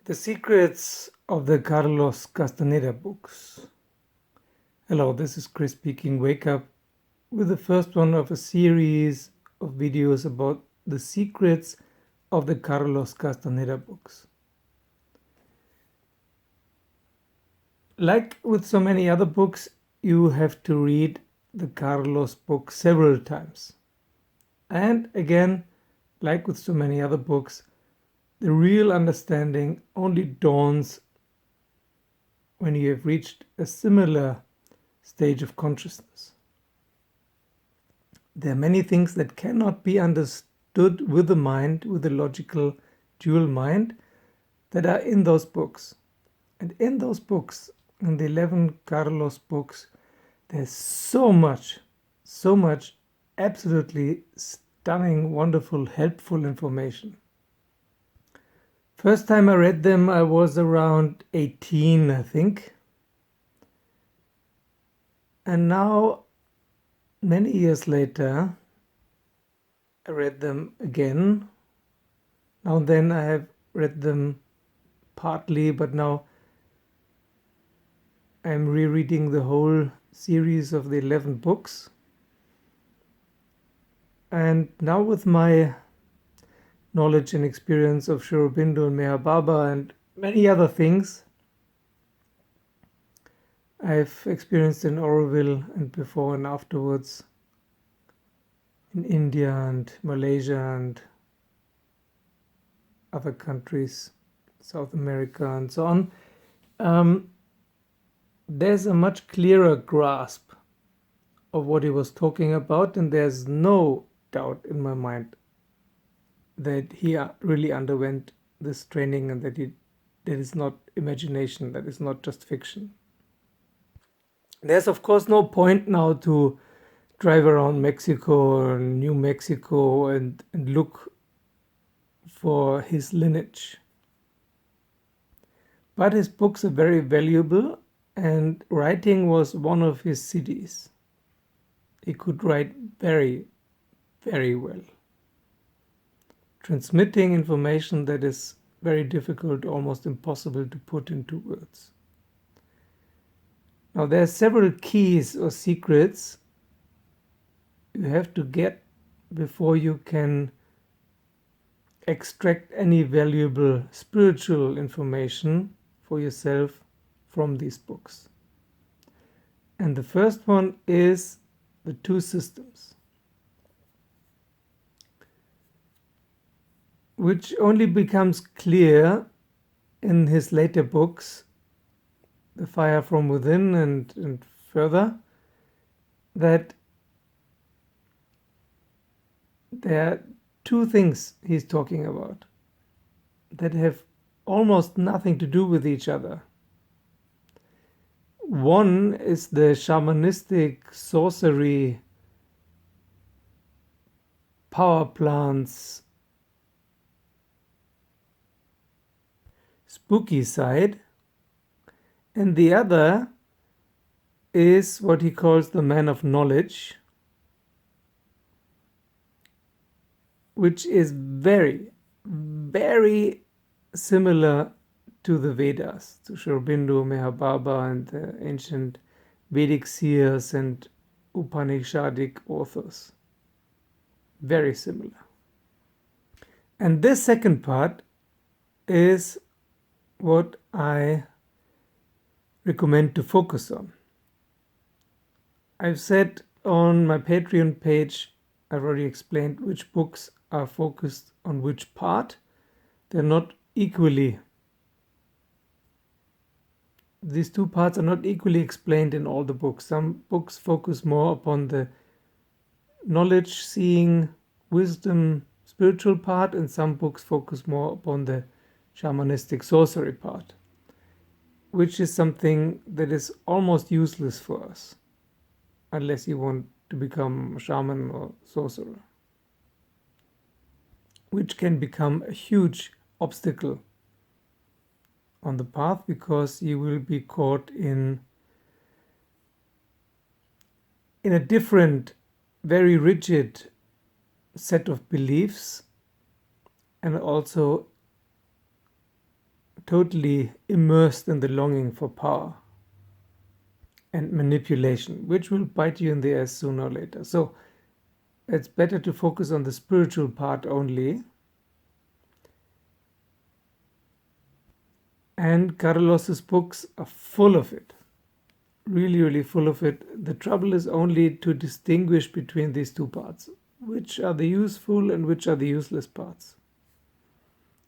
The Secrets of the Carlos Castaneda books. Hello, this is Chris speaking. Wake up with the first one of a series of videos about the secrets of the Carlos Castaneda books. Like with so many other books, you have to read the Carlos book several times. And again, like with so many other books, the real understanding only dawns when you have reached a similar stage of consciousness. There are many things that cannot be understood with the mind, with the logical dual mind, that are in those books. And in those books, in the 11 Carlos books, there's so much absolutely stunning, wonderful, helpful information. First time I read them, I was around 18, I think. And now, many years later, I read them again. Now and then I have read them partly, but now I'm rereading the whole series of the 11 books. And now with my knowledge and experience of Aurobindo and Meher Baba and many other things I've experienced in Auroville and before and afterwards in India and Malaysia and other countries, South America and so on, there's a much clearer grasp of what he was talking about, and there's no doubt in my mind that he really underwent this training and that is not imagination, that is not just fiction. There's of course no point now to drive around Mexico or New Mexico and look for his lineage. But his books are very valuable, and writing was one of his cities. He could write very, very well, transmitting information that is very difficult, almost impossible to put into words. Now there are several keys or secrets you have to get before you can extract any valuable spiritual information for yourself from these books. And the first one is the two systems, which only becomes clear in his later books, The Fire from Within and further, that there are two things he's talking about that have almost nothing to do with each other. One is the shamanistic sorcery, power plants, spooky side, and the other is what he calls the man of knowledge, which is very, very similar to the Vedas, to Aurobindo, Meher Baba, and the ancient Vedic Seers and Upanishadic authors. Very similar. And this second part is what I recommend to focus on. I've said on my Patreon page, I've already explained which books are focused on which part. They're not equally, these two parts are not equally explained in all the books. Some books focus more upon the knowledge, seeing, wisdom, spiritual part, and some books focus more upon the shamanistic sorcery part, which is something that is almost useless for us, unless you want to become a shaman or sorcerer, which can become a huge obstacle on the path because you will be caught in a different, very rigid set of beliefs, and also totally immersed in the longing for power and manipulation, which will bite you in the ass sooner or later. So it's better to focus on the spiritual part only. And Carlos's books are full of it. Really, really full of it. The trouble is only to distinguish between these two parts. Which are the useful and which are the useless parts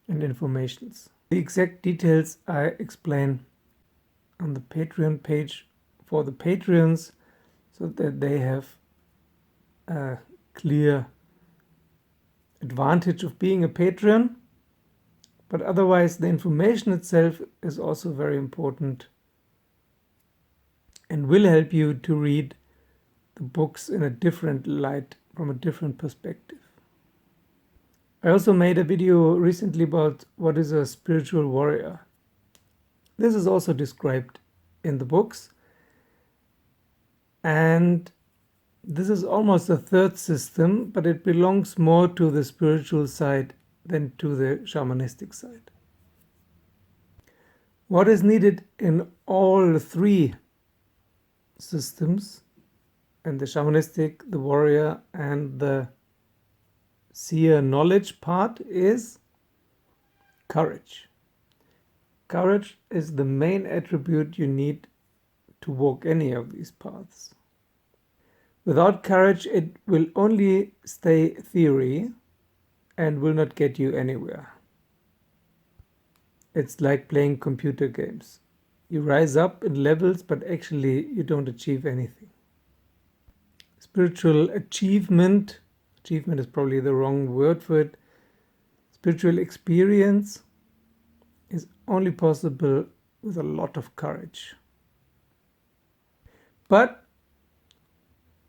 and informations. The exact details I explain on the Patreon page for the Patreons, so that they have a clear advantage of being a patron. But otherwise, the information itself is also very important and will help you to read the books in a different light, from a different perspective. I also made a video recently about what is a spiritual warrior. This is also described in the books. And this is almost a third system, but it belongs more to the spiritual side than to the shamanistic side. What is needed in all three systems, and the shamanistic, the warrior, and the seer knowledge part, is courage. Courage is the main attribute you need to walk any of these paths. Without courage, it will only stay theory and will not get you anywhere. It's like playing computer games. You rise up in levels, but actually you don't achieve anything. Spiritual achievement is probably the wrong word for it. Spiritual experience is only possible with a lot of courage. But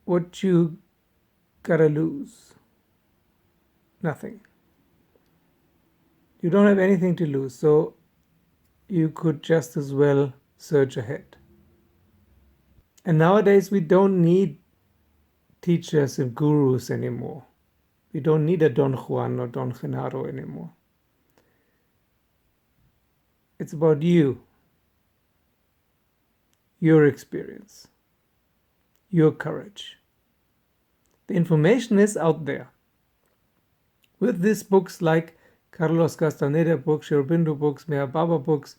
what you gotta lose? Nothing. You don't have anything to lose, so you could just as well surge ahead. And nowadays we don't need teachers and gurus anymore. We don't need a Don Juan or Don Genaro anymore. It's about you, your experience, your courage. The information is out there. With these books like Carlos Castaneda books, Aurobindo books, Meher Baba books,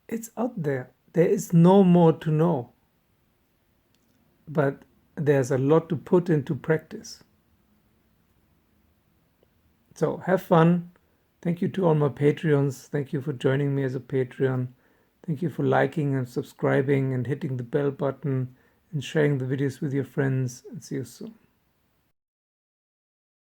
it's out there. There is no more to know. But there's a lot to put into practice. So have fun. Thank you to all my Patreons. Thank you for joining me as a Patreon. Thank you for liking and subscribing and hitting the bell button and sharing the videos with your friends. And see you soon.